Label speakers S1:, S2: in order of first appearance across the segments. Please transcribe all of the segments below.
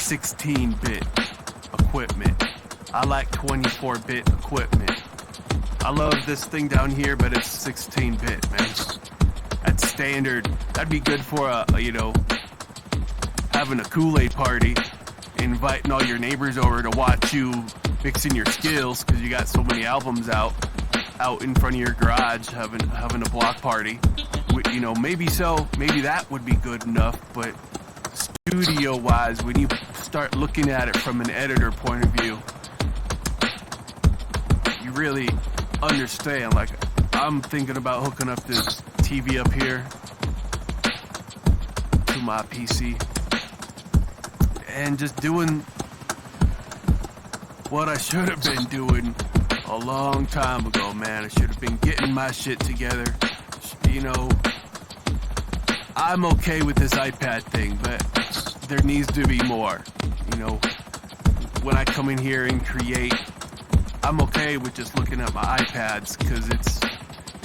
S1: 16-bit equipment. I like 24-bit equipment. I love this thing down here, but it's 16-bit, man. That's standard. That'd be good for having a Kool-Aid party, inviting all your neighbors over to watch you mixing your skills because you got so many albums out in front of your garage, having a block party. Maybe that would be good enough, but studio-wise, when you start looking at it from an editor point of view, you really understand. Like, I'm thinking about hooking up this TV up here to my PC and just doing what I should have been doing a long time ago, man. I should have been getting my shit together. I'm okay with this iPad thing, but there needs to be more. When I come in here and create, I'm okay with just looking at my iPads because it's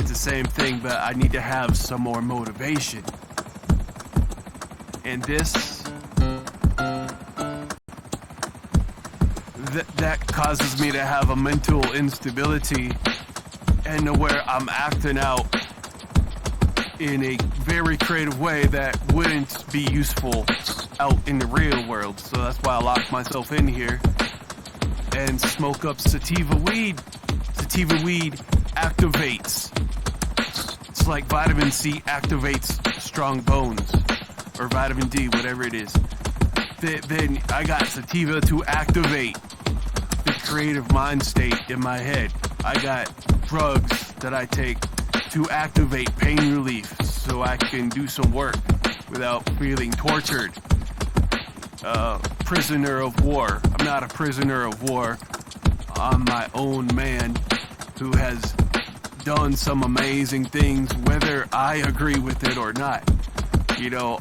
S1: the same thing, but I need to have some more motivation. And that causes me to have a mental instability, and to where I'm acting out in a very creative way that wouldn't be useful out in the real world. So that's why I lock myself in here and smoke up sativa weed. Sativa weed activates. It's like vitamin C activates strong bones, or vitamin D, whatever it is. Then I got sativa to activate the creative mind state in my head. I got drugs that I take to activate pain relief so I can do some work without feeling tortured. Prisoner of war. I'm not a prisoner of war. I'm my own man who has done some amazing things, whether I agree with it or not.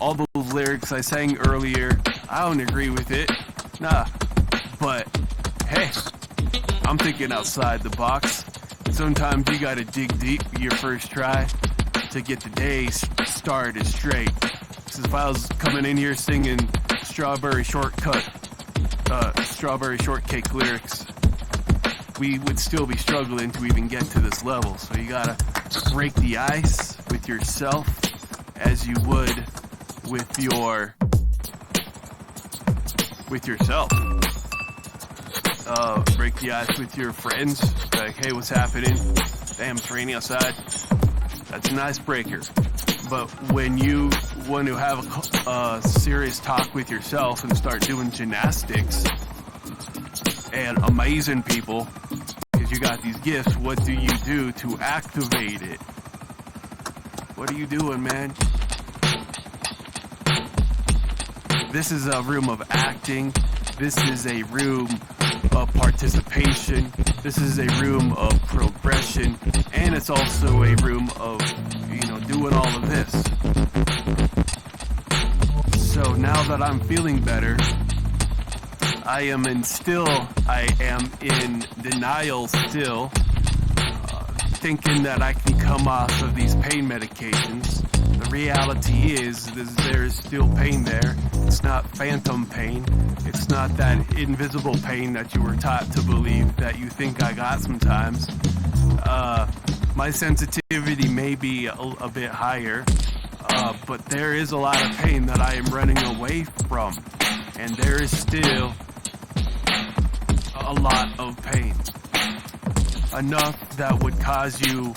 S1: All those lyrics I sang earlier, I don't agree with it. Nah. But, hey, I'm thinking outside the box. Sometimes you gotta dig deep your first try to get the day started straight. Because if I was coming in here singing strawberry shortcake lyrics, we would still be struggling to even get to this level. So you gotta break the ice with yourself as you would with yourself. Break the ice with your friends. Like, hey, what's happening? Damn, it's raining outside. That's an icebreaker. But when you want to have a serious talk with yourself and start doing gymnastics and amazing people, because you got these gifts, what do you do to activate it? What are you doing, man? This is a room of acting. This is a room of participation. This is a room of progression. And it's also a room of, doing all of this. So now that I'm feeling better, I am in denial still, thinking that I can come off of these pain medications. The reality is there is still pain there. It's not phantom pain. It's not that invisible pain that you were taught to believe that you think I got sometimes. My sensitivity may be a bit higher, but there is a lot of pain that I am running away from. And there is still a lot of pain. Enough that would cause you,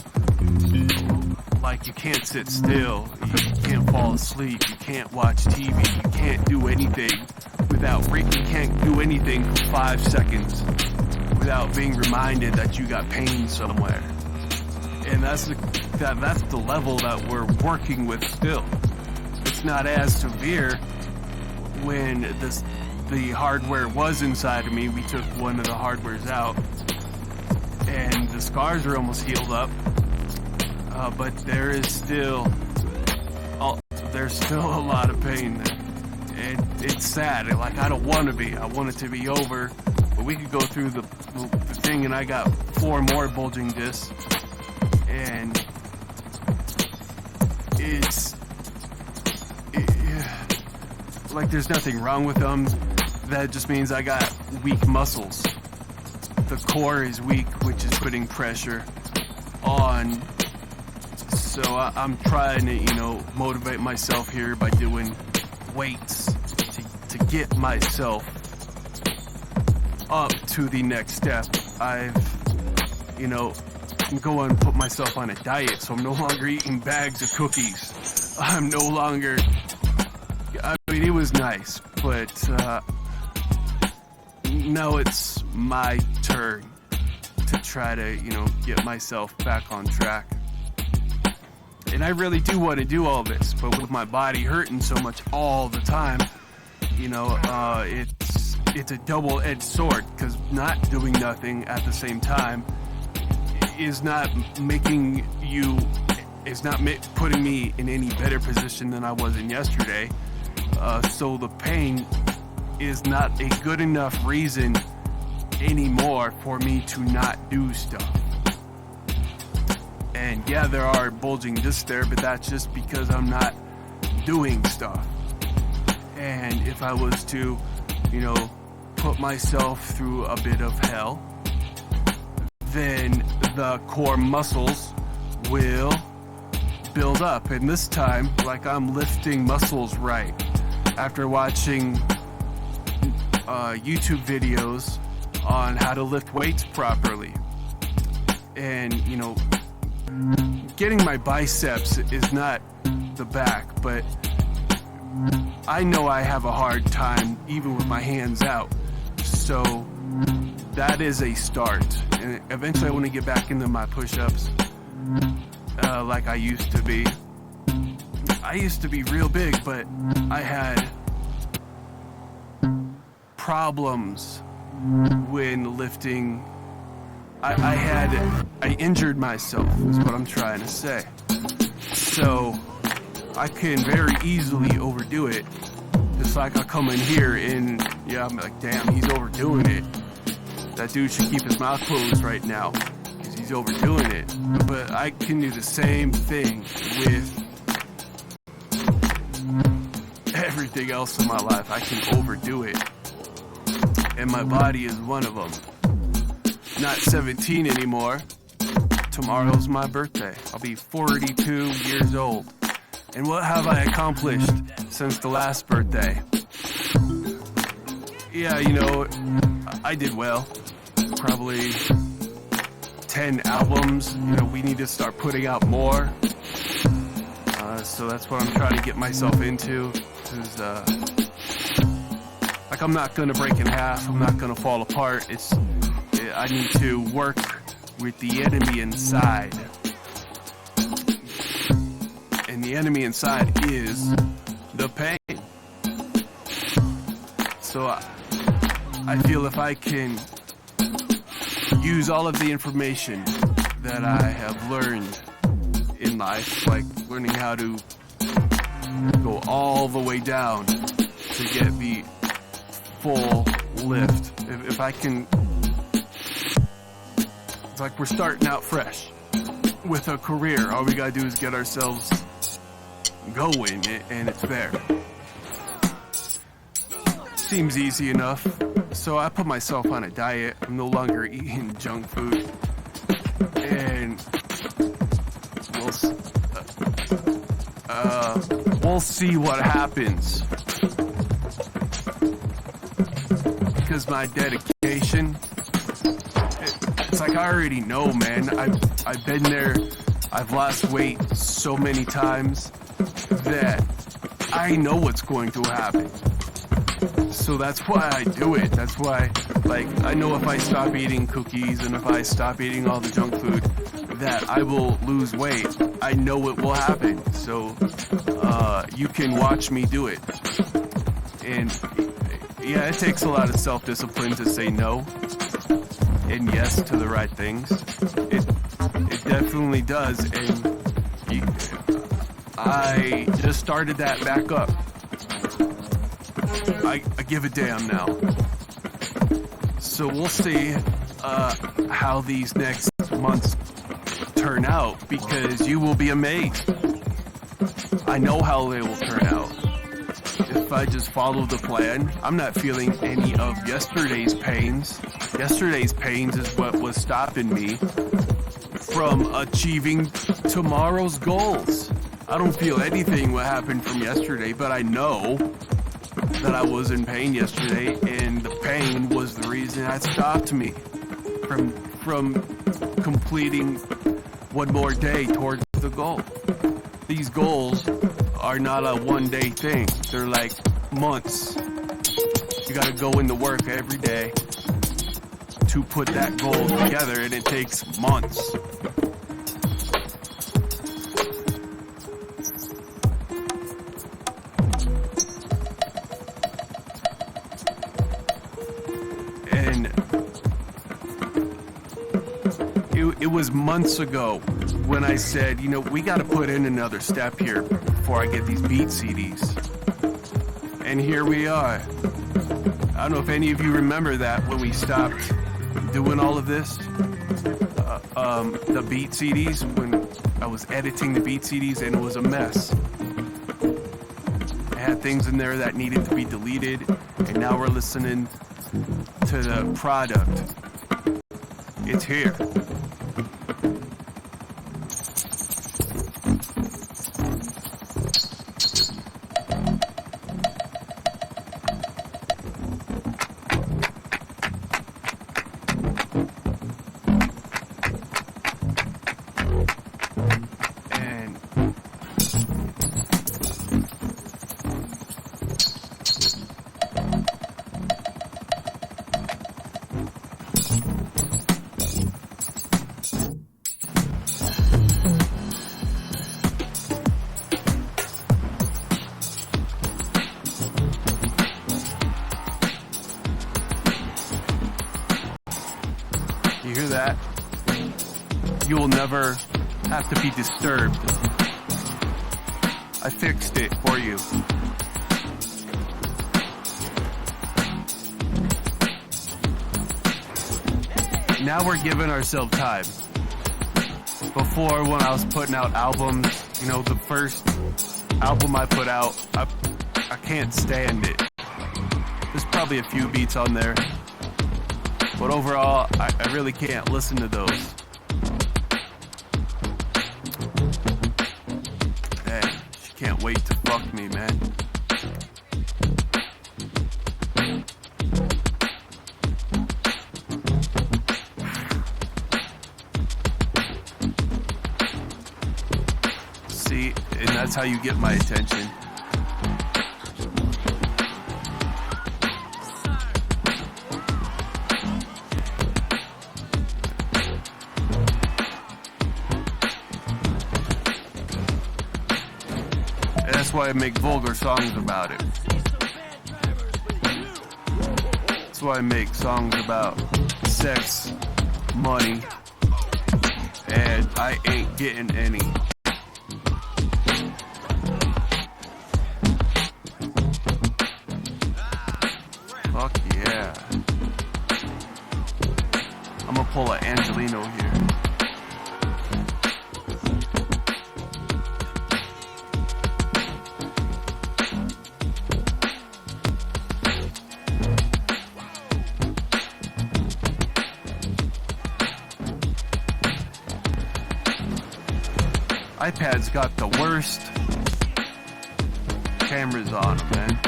S1: like, you can't sit still, you can't fall asleep, you can't watch TV, you can't do anything you can't do anything for 5 seconds without being reminded that you got pain somewhere. And that's the level that we're working with still. It's not as severe. When the hardware was inside of me, we took one of the hardwares out, and the scars are almost healed up. But there's still a lot of pain there. And it's sad. Like, I don't want to be. I want it to be over. But we could go through the thing, and I got 4 more bulging discs. And like, there's nothing wrong with them. that just means I got weak muscles. The core is weak, which is putting pressure on. So I'm trying to, motivate myself here by doing weights to get myself up to the next step. I'm going to put myself on a diet, so I'm no longer eating bags of cookies. I'm no longer, it was nice, but now it's my turn to try to, get myself back on track. And I really do want to do all this, but with my body hurting so much all the time, it's a double-edged sword, because not doing nothing at the same time is not putting me in any better position than I was in yesterday. So the pain is not a good enough reason anymore for me to not do stuff. And yeah, there are bulging discs there, but that's just because I'm not doing stuff. And if I was to, put myself through a bit of hell, then the core muscles will build up. And this time, like, I'm lifting muscles right. After watching YouTube videos on how to lift weights properly. And, getting my biceps is not the back, but I know I have a hard time even with my hands out. So that is a start. And eventually I want to get back into my push-ups like I used to be. I used to be real big, but I had problems when lifting. I injured myself, is what I'm trying to say. So I can very easily overdo it. Just like I come in here and I'm like, damn, he's overdoing it. That dude should keep his mouth closed right now, because he's overdoing it. But I can do the same thing with everything else in my life. I can overdo it. And my body is one of them. Not 17 anymore. Tomorrow's my birthday. I'll be 42 years old. And what have I accomplished since the last birthday? Yeah, I did well. Probably 10 albums. We need to start putting out more. So that's what I'm trying to get myself into. I'm not gonna break in half. I'm not gonna fall apart. I need to work with the enemy inside. And the enemy inside is the pain. So I feel if I can use all of the information that I have learned in life, like learning how to go all the way down to get the full lift. If I can, it's like we're starting out fresh with a career. All we gotta do is get ourselves going, and it's there. Seems easy enough. So I put myself on a diet. I'm no longer eating junk food, and we'll see what happens. Because my dedication, it's like I already know, man. I've been there. I've lost weight so many times that I know what's going to happen. So that's why I do it. That's why, I know if I stop eating cookies and if I stop eating all the junk food, that I will lose weight. I know it will happen. So you can watch me do it. And yeah, it takes a lot of self-discipline to say no and yes to the right things. It definitely does. And I just started that back up. I give a damn now. So we'll see how these next months turn out, because you will be amazed. I know how they will turn out. if I just follow the plan. I'm not feeling any of yesterday's pains. Yesterday's pains is what was stopping me from achieving tomorrow's goals. I don't feel anything what happened from yesterday, but I know that I was in pain yesterday, and the pain was the reason that stopped me from completing one more day towards the goal. These goals are not a one-day thing. They're like months. You gotta go into work every day to put that goal together, and it takes months. And it was months ago when I said, you know, we got to put in another step here before I get these beat CDs. And here we are. I don't know if any of you remember that when we stopped doing all of this. The beat CDs, when I was editing the beat CDs, and it was a mess. I had things in there that needed to be deleted, and now we're listening to the product. It's here. You hear that? You will never have to be disturbed. I fixed it for you. Now we're giving ourselves time. Before, when I was putting out albums, you know, the first album I put out, I can't stand it. There's probably a few beats on there. But overall, I really can't listen to those. Hey, she can't wait to fuck me, man. See, and that's how you get my attention. That's why I make vulgar songs about it. That's why I make songs about sex, money, and I ain't getting any. Fuck yeah. I'm gonna pull an Angelino here. iPad's got the worst cameras on them, man.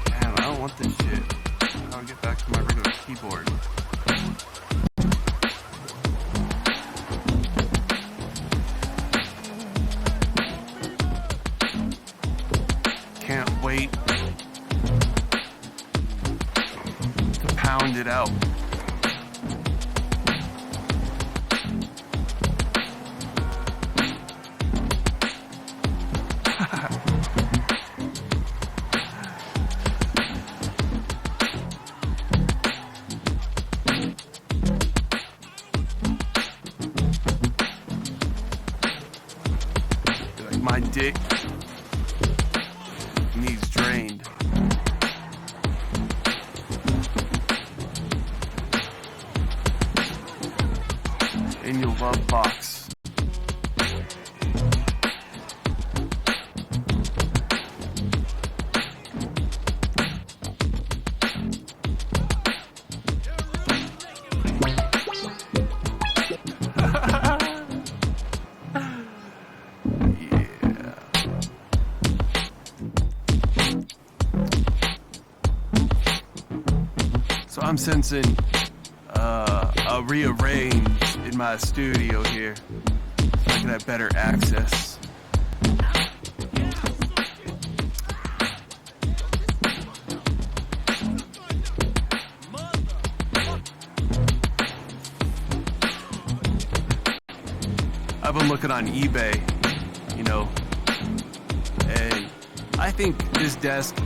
S1: Damn, I don't want this shit. I'll get back to my regular keyboard. Can't wait to pound it out. Like my dick needs drained. in your love box. So I'm sensing a rearrange in my studio here so I can have better access. I've been looking on eBay, you know, and I think this desk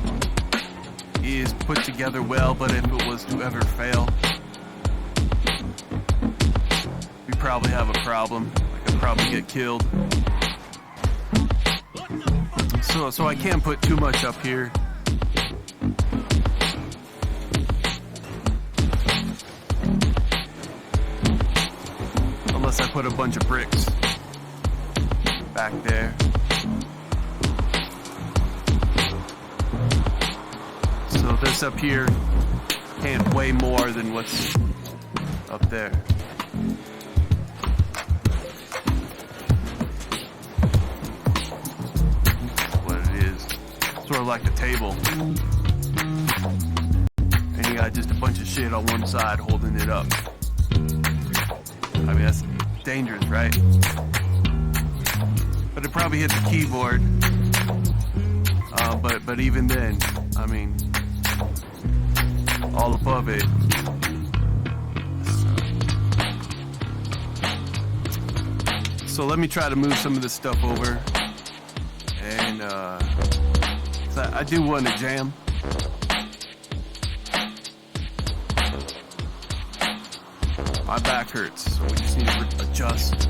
S1: is put together well, but if it was to ever fail, we probably have a problem. I could probably get killed. So I can't put too much up here. Unless I put a bunch of bricks back there. So this up here can't weigh more than what's up there. That's what it is. Sort of like a table. And you got just a bunch of shit on one side holding it up. I mean, that's dangerous, right? But it probably hit the keyboard. But even then, I mean, all above it. So let me try to move some of this stuff over. And I do want to jam. My back hurts, so we just need to adjust.